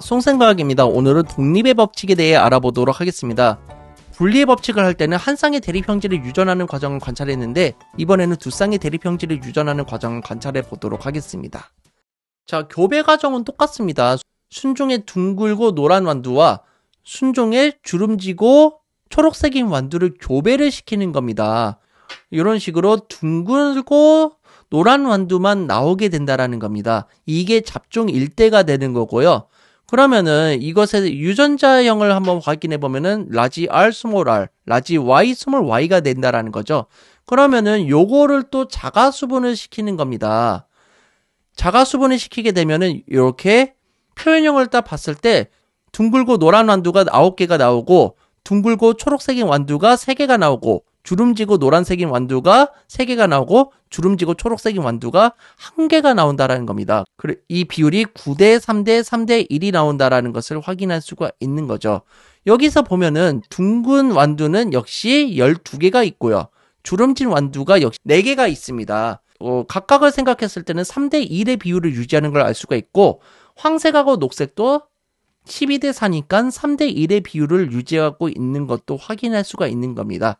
송생과학입니다. 오늘은 독립의 법칙에 대해 알아보도록 하겠습니다. 분리의 법칙을 할 때는 한 쌍의 대립형질을 유전하는 과정을 관찰했는데 이번에는 두 쌍의 대립형질을 유전하는 과정을 관찰해 보도록 하겠습니다. 자, 교배 과정은 똑같습니다. 순종의 둥글고 노란 완두와 순종의 주름지고 초록색인 완두를 교배를 시키는 겁니다. 이런 식으로 둥글고 노란 완두만 나오게 된다라는 겁니다. 이게 잡종 일대가 되는 거고요. 그러면은 이것의 유전자형을 한번 확인해 보면은 라지 R, 스몰 r, 라지 Y, 스몰 y가 된다라는 거죠. 그러면은 요거를 또 자가 수분을 시키는 겁니다. 자가 수분을 시키게 되면은 이렇게 표현형을 딱 봤을 때 둥글고 노란 완두가 9개가 나오고 둥글고 초록색인 완두가 3개가 나오고 주름지고 노란색인 완두가 3개가 나오고 주름지고 초록색인 완두가 1개가 나온다라는 겁니다. 이 비율이 9대 3대 3대 1이 나온다라는 것을 확인할 수가 있는 거죠. 여기서 보면은 둥근 완두는 역시 12개가 있고요. 주름진 완두가 역시 4개가 있습니다. 각각을 생각했을 때는 3대 1의 비율을 유지하는 걸 알 수가 있고 황색하고 녹색도 12대 4니까 3대 1의 비율을 유지하고 있는 것도 확인할 수가 있는 겁니다.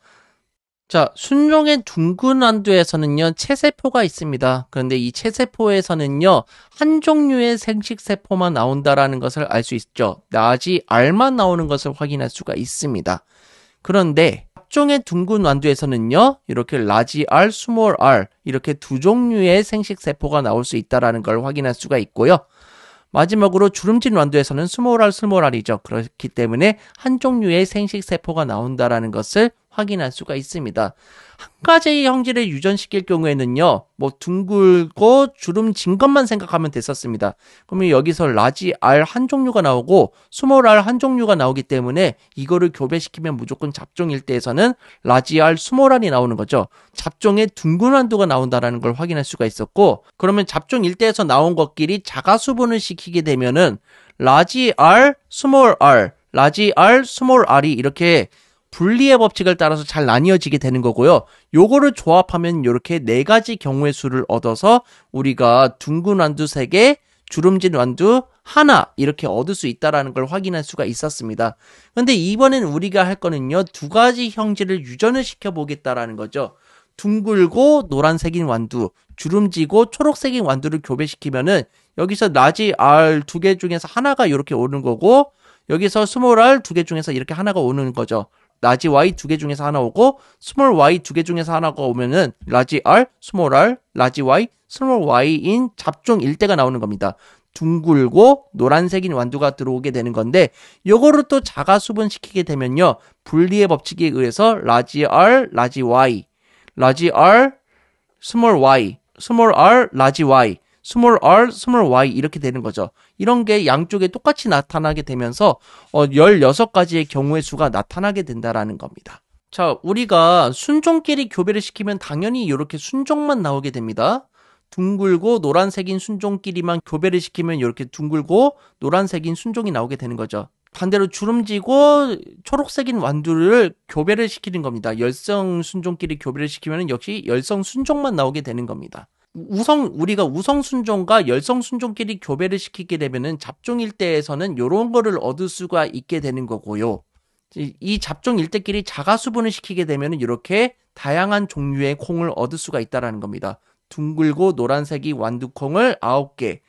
자, 순종의 둥근 완두에서는요, 체세포가 있습니다. 그런데 이 체세포에서는요, 한 종류의 생식세포만 나온다라는 것을 알 수 있죠. 라지 R만 나오는 것을 확인할 수가 있습니다. 그런데 잡종의 둥근 완두에서는요, 이렇게 라지 R, 스몰 r 이렇게 두 종류의 생식세포가 나올 수 있다라는 걸 확인할 수가 있고요. 마지막으로 주름진 완두에서는 스몰 r이죠. 그렇기 때문에 한 종류의 생식세포가 나온다라는 것을 확인할 수가 있습니다. 한 가지의 형질을 유전시킬 경우에는요, 둥글고 주름진 것만 생각하면 됐었습니다. 그러면 여기서 라지 R 한 종류가 나오고 스몰 r 한 종류가 나오기 때문에 이거를 교배시키면 무조건 잡종 일대에서는 라지 R, 스몰 r이 나오는 거죠. 잡종의 둥근 완두가 나온다라는 걸 확인할 수가 있었고, 그러면 잡종 일대에서 나온 것끼리 자가 수분을 시키게 되면은 라지 R, 스몰 r, 라지 R, 스몰 r이 이렇게 분리의 법칙을 따라서 잘 나뉘어지게 되는 거고요. 요거를 조합하면 이렇게 4가지 경우의 수를 얻어서 우리가 둥근 완두 3개, 주름진 완두 하나 이렇게 얻을 수 있다라는 걸 확인할 수가 있었습니다. 근데 이번엔 우리가 할 거는요, 2가지 형질을 유전을 시켜보겠다라는 거죠. 둥글고 노란색인 완두, 주름지고 초록색인 완두를 교배시키면은 여기서 라지 R 2개 중에서 하나가 이렇게 오는 거고, 여기서 스몰 r 2개 중에서 이렇게 하나가 오는 거죠. 라지 Y 2개 중에서 하나 오고 스몰 y 2개 중에서 하나가 오면은 라지 R, 스몰 r, 라지 Y, 스몰 y인 잡종 일대가 나오는 겁니다. 둥글고 노란색인 완두가 들어오게 되는 건데 요거를 또 자가 수분시키게 되면요, 분리의 법칙에 의해서 라지 R, 라지 Y, 라지 R, 스몰 y, 스몰 r, 라지 Y, 스몰 r, 스몰 y 이렇게 되는 거죠. 이런 게 양쪽에 똑같이 나타나게 되면서 16가지의 경우의 수가 나타나게 된다라는 겁니다. 자, 우리가 순종끼리 교배를 시키면 당연히 이렇게 순종만 나오게 됩니다. 둥글고 노란색인 순종끼리만 교배를 시키면 이렇게 둥글고 노란색인 순종이 나오게 되는 거죠. 반대로 주름지고 초록색인 완두를 교배를 시키는 겁니다. 열성 순종끼리 교배를 시키면 역시 열성 순종만 나오게 되는 겁니다. 우리가 우성 순종과 열성 순종끼리 교배를 시키게 되면은 잡종 일대에서는 요런 거를 얻을 수가 있게 되는 거고요. 이 잡종 일대끼리 자가 수분을 시키게 되면은 이렇게 다양한 종류의 콩을 얻을 수가 있다라는 겁니다. 둥글고 노란색이 완두콩을 9개,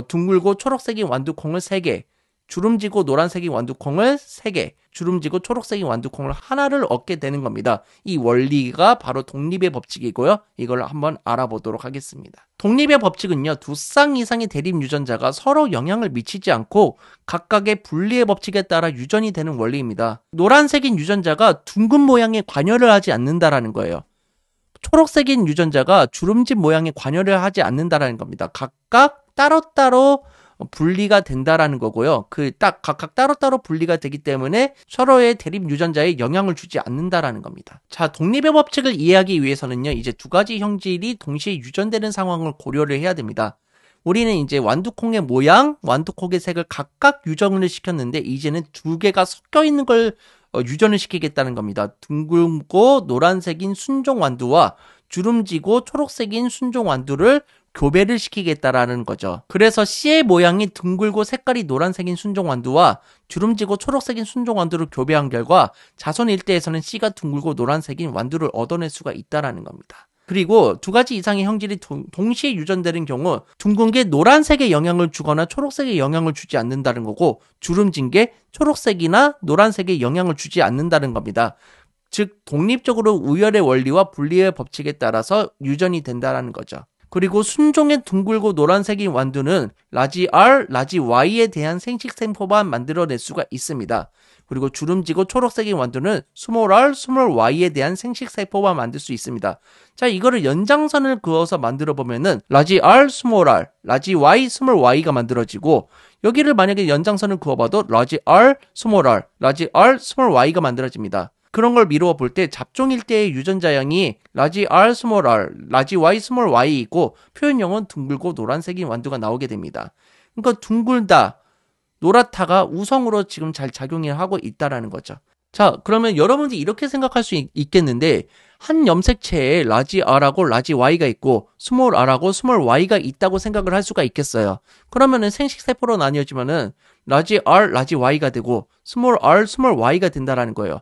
둥글고 초록색이 완두콩을 3개, 주름지고 노란색이 완두콩을 3개, 주름지고 초록색이 완두콩을 하나를 얻게 되는 겁니다. 이 원리가 바로 독립의 법칙이고요. 이걸 한번 알아보도록 하겠습니다. 독립의 법칙은요, 두 쌍 이상의 대립 유전자가 서로 영향을 미치지 않고 각각의 분리의 법칙에 따라 유전이 되는 원리입니다. 노란색인 유전자가 둥근 모양에 관여를 하지 않는다라는 거예요. 초록색인 유전자가 주름진 모양에 관여를 하지 않는다라는 겁니다. 각각 따로따로 분리가 된다라는 거고요. 각각 따로따로 분리가 되기 때문에 서로의 대립 유전자에 영향을 주지 않는다라는 겁니다. 자, 독립의 법칙을 이해하기 위해서는요, 이제 2가지 형질이 동시에 유전되는 상황을 고려를 해야 됩니다. 우리는 이제 완두콩의 모양, 완두콩의 색을 각각 유전을 시켰는데 이제는 2개가 섞여 있는 걸 유전을 시키겠다는 겁니다. 둥글고 노란색인 순종 완두와 주름지고 초록색인 순종 완두를 교배를 시키겠다라는 거죠. 그래서 C의 모양이 둥글고 색깔이 노란색인 순종완두와 주름지고 초록색인 순종완두를 교배한 결과 자손 일대에서는 C가 둥글고 노란색인 완두를 얻어낼 수가 있다라는 겁니다. 그리고 두 가지 이상의 형질이 동시에 유전되는 경우 둥근 게 노란색에 영향을 주거나 초록색에 영향을 주지 않는다는 거고 주름진 게 초록색이나 노란색에 영향을 주지 않는다는 겁니다. 즉 독립적으로 우열의 원리와 분리의 법칙에 따라서 유전이 된다는 거죠. 그리고 순종의 둥글고 노란색인 완두는 라지 R, 라지 Y에 대한 생식세포만 만들어낼 수가 있습니다. 그리고 주름지고 초록색인 완두는 스몰 r, 스몰 y에 대한 생식세포만 만들 수 있습니다. 자, 이거를 연장선을 그어서 만들어 보면은 라지 r, 스몰 r, 라지 y, 스몰 y가 만들어지고 여기를 만약에 연장선을 그어봐도 라지 r, 스몰 r, 라지 r, 스몰 y가 만들어집니다. 그런 걸 미루어 볼 때 잡종일 때의 유전자형이 라지 r, 스몰 r, 라지 y, 스몰 y이고 표현형은 둥글고 노란색인 완두가 나오게 됩니다. 그러니까 둥글다, 노랗다가 우성으로 지금 잘 작용을 하고 있다라는 거죠. 자, 그러면 여러분들이 이렇게 생각할 수 있겠는데 한 염색체에 라지 R하고 라지 Y가 있고 스몰 R하고 스몰 Y가 있다고 생각을 할 수가 있겠어요. 그러면은 생식세포로 나뉘어지면은 라지 R, 라지 Y가 되고 스몰 R, 스몰 Y가 된다라는 거예요.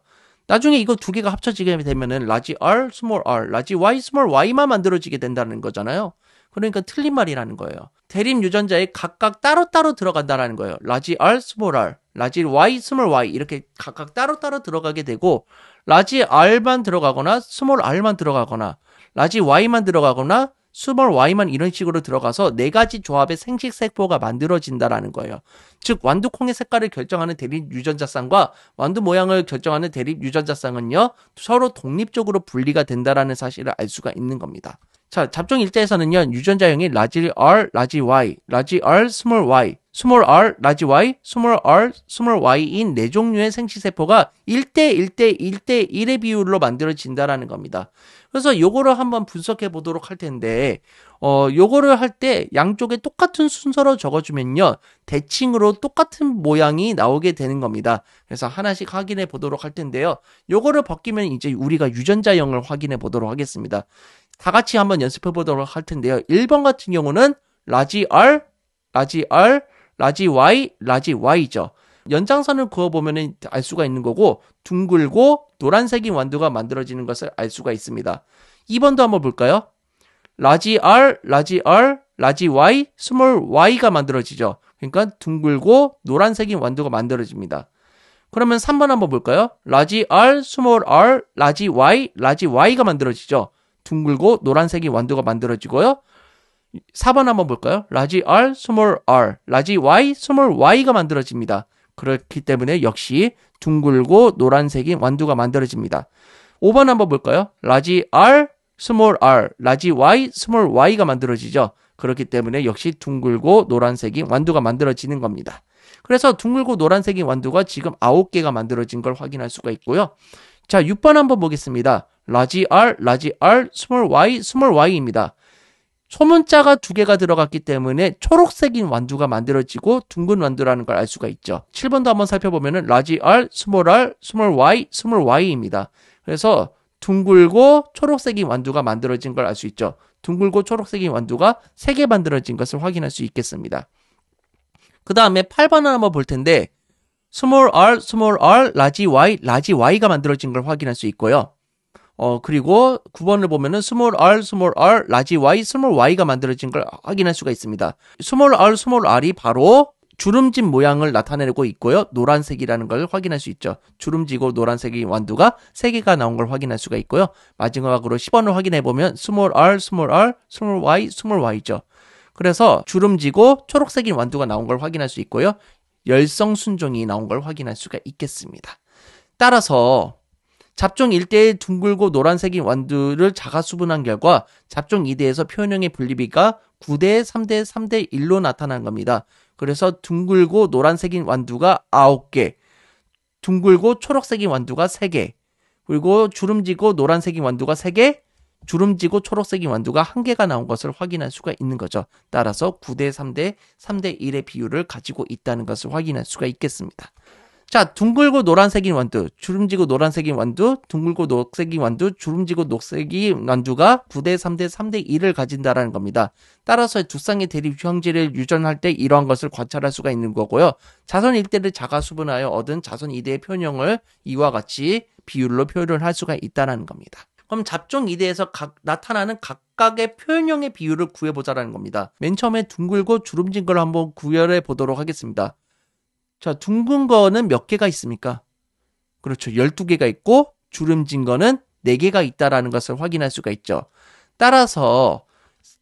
나중에 이거 두 개가 합쳐지게 되면은 라지 R, 스몰 R, 라지 Y, 스몰 Y만 만들어지게 된다는 거잖아요. 그러니까 틀린 말이라는 거예요. 대립 유전자에 각각 따로따로 들어간다라는 거예요. 라지 R, 스몰 r, 라지 Y, 스몰 y 이렇게 각각 따로따로 들어가게 되고 라지 R만 들어가거나 스몰 r만 들어가거나 라지 Y만 들어가거나 스몰 y만 이런 식으로 들어가서 네 가지 조합의 생식세포가 만들어진다라는 거예요. 즉 완두콩의 색깔을 결정하는 대립 유전자쌍과 완두 모양을 결정하는 대립 유전자쌍은요 서로 독립적으로 분리가 된다라는 사실을 알 수가 있는 겁니다. 자, 잡종 일대에서는요 유전자형이 라지 R, 라지 Y, 라지 R, 스몰 y, 스몰 r, 라지 Y, 스몰 r, 스몰 y인 네 종류의 생식세포가 1대 1대 1대 1의 비율로 만들어진다라는 겁니다. 그래서 요거를 한번 분석해 보도록 할 텐데 요거를 할 때 양쪽에 똑같은 순서로 적어주면요 대칭으로 똑같은 모양이 나오게 되는 겁니다. 그래서 하나씩 확인해 보도록 할 텐데요 요거를 벗기면 이제 우리가 유전자형을 확인해 보도록 하겠습니다. 다 같이 한번 연습해 보도록 할 텐데요 1번 같은 경우는 라지 R, 라지 R, 라지 Y, 라지 Y죠. 연장선을 그어보면 알 수가 있는 거고 둥글고 노란색인 완두가 만들어지는 것을 알 수가 있습니다. 2번도 한번 볼까요? 라지 R, 라지 R, 라지 Y, 스몰 y가 만들어지죠. 그러니까 둥글고 노란색인 완두가 만들어집니다. 그러면 3번 한번 볼까요? 라지 R, 스몰 r, 라지 Y, 라지 Y가 만들어지죠. 둥글고 노란색인 완두가 만들어지고요. 4번 한번 볼까요? 라지 R, 스몰 r, 라지 Y, 스몰 y가 만들어집니다. 그렇기 때문에 역시 둥글고 노란색인 완두가 만들어집니다. 5번 한번 볼까요? 라지 R, 스몰 r, 라지 Y, 스몰 y가 만들어지죠. 그렇기 때문에 역시 둥글고 노란색인 완두가 만들어지는 겁니다. 그래서 둥글고 노란색인 완두가 지금 9개가 만들어진 걸 확인할 수가 있고요. 자, 6번 한번 보겠습니다. 라지 R, 라지 R, 스몰 y, 스몰 y입니다. 소문자가 2개가 들어갔기 때문에 초록색인 완두가 만들어지고 둥근 완두라는 걸 알 수가 있죠. 7번도 한번 살펴보면은 라지 R, 스몰 y, 스몰 y입니다. 그래서 둥글고 초록색인 완두가 만들어진 걸 알 수 있죠. 둥글고 초록색인 완두가 3개 만들어진 것을 확인할 수 있겠습니다. 그 다음에 8번을 한번 볼 텐데 스몰 r, 라지 y, 라지 y가 만들어진 걸 확인할 수 있고요. 그리고 9번을 보면은 스몰 r, 라지 y, 스몰 y가 만들어진 걸 확인할 수가 있습니다. 스몰 r이 바로 주름진 모양을 나타내고 있고요. 노란색이라는 걸 확인할 수 있죠. 주름지고 노란색의 완두가 3개가 나온 걸 확인할 수가 있고요. 마지막으로 10번을 확인해 보면 스몰 r, 스몰 y, 스몰 y죠. 그래서 주름지고 초록색인 완두가 나온 걸 확인할 수 있고요. 열성 순종이 나온 걸 확인할 수가 있겠습니다. 따라서 잡종 1대의 둥글고 노란색인 완두를 자가수분한 결과 잡종 2대에서 표현형의 분리비가 9대 3대 3대 1로 나타난 겁니다. 그래서 둥글고 노란색인 완두가 9개, 둥글고 초록색인 완두가 3개, 그리고 주름지고 노란색인 완두가 3개, 주름지고 초록색인 완두가 1개가 나온 것을 확인할 수가 있는 거죠. 따라서 9대 3대 3대 1의 비율을 가지고 있다는 것을 확인할 수가 있겠습니다. 자, 둥글고 노란색인 완두, 주름지고 노란색인 완두, 둥글고 녹색인 완두, 주름지고 녹색인 완두가 9대 3대 3대 2를 가진다라는 겁니다. 따라서 두 쌍의 대립 형질을 유전할 때 이러한 것을 관찰할 수가 있는 거고요. 자선 1대를 자가수분하여 얻은 자선 2대의 표현형을 이와 같이 비율로 표현을 할 수가 있다는 겁니다. 그럼 잡종 2대에서 나타나는 각각의 표현형의 비율을 구해보자라는 겁니다. 맨 처음에 둥글고 주름진 걸 한번 구별해 보도록 하겠습니다. 자, 둥근 거는 몇 개가 있습니까? 그렇죠. 12개가 있고 주름진 거는 4개가 있다라는 것을 확인할 수가 있죠. 따라서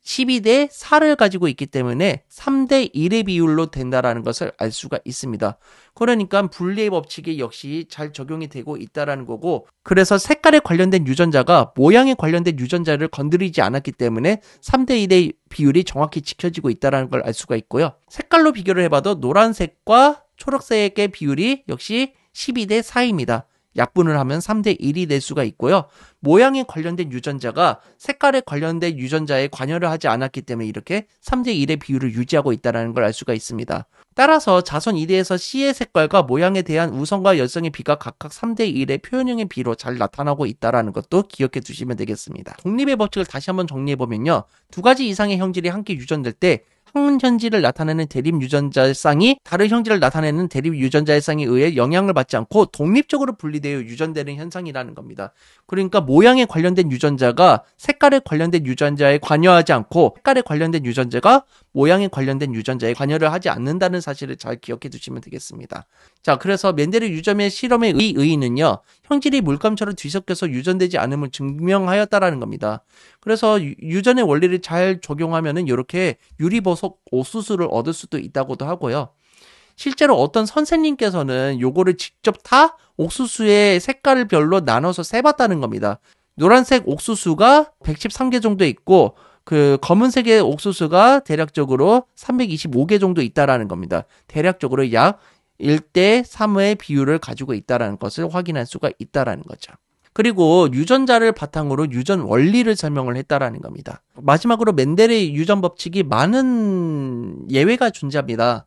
12대 4를 가지고 있기 때문에 3대 1의 비율로 된다라는 것을 알 수가 있습니다. 그러니까 분리의 법칙이 역시 잘 적용이 되고 있다라는 거고, 그래서 색깔에 관련된 유전자가 모양에 관련된 유전자를 건드리지 않았기 때문에 3대 1의 비율이 정확히 지켜지고 있다라는 걸 알 수가 있고요. 색깔로 비교를 해봐도 노란색과 초록색의 비율이 역시 12대 4입니다. 약분을 하면 3대 1이 될 수가 있고요. 모양에 관련된 유전자가 색깔에 관련된 유전자에 관여를 하지 않았기 때문에 이렇게 3대 1의 비율을 유지하고 있다는 걸 알 수가 있습니다. 따라서 자선 2대에서 C의 색깔과 모양에 대한 우성과 열성의 비가 각각 3대 1의 표현형의 비로 잘 나타나고 있다는 것도 기억해 두시면 되겠습니다. 독립의 법칙을 다시 한번 정리해보면요. 두 가지 이상의 형질이 함께 유전될 때 한 형질을 나타내는 대립 유전자의 쌍이 다른 형질을 나타내는 대립 유전자의 쌍에 의해 영향을 받지 않고 독립적으로 분리되어 유전되는 현상이라는 겁니다. 그러니까 모양에 관련된 유전자가 색깔에 관련된 유전자에 관여하지 않고 색깔에 관련된 유전자가 모양에 관련된 유전자에 관여를 하지 않는다는 사실을 잘 기억해 두시면 되겠습니다. 자, 그래서 멘델의 유전의 실험의 의의는요, 형질이 물감처럼 뒤섞여서 유전되지 않음을 증명하였다라는 겁니다. 그래서 유전의 원리를 잘 적용하면은 이렇게 유리보석 옥수수를 얻을 수도 있다고도 하고요. 실제로 어떤 선생님께서는 요거를 직접 다 옥수수의 색깔을 별로 나눠서 세봤다는 겁니다. 노란색 옥수수가 113개 정도 있고 그 검은색의 옥수수가 대략적으로 325개 정도 있다라는 겁니다. 대략적으로 약 1대 3의 비율을 가지고 있다라는 것을 확인할 수가 있다라는 거죠. 그리고 유전자를 바탕으로 유전 원리를 설명을 했다라는 겁니다. 마지막으로 멘델의 유전 법칙이 많은 예외가 존재합니다.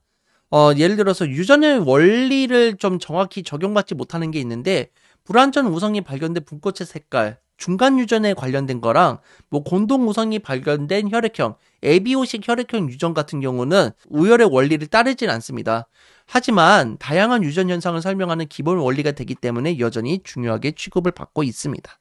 예를 들어서 유전의 원리를 좀 정확히 적용받지 못하는 게 있는데, 불완전 우성이 발견된 분꽃의 색깔, 중간 유전에 관련된 거랑 뭐 곤동 우성이 발견된 혈액형, 에비오식 혈액형 유전 같은 경우는 우열의 원리를 따르진 않습니다. 하지만 다양한 유전 현상을 설명하는 기본 원리가 되기 때문에 여전히 중요하게 취급을 받고 있습니다.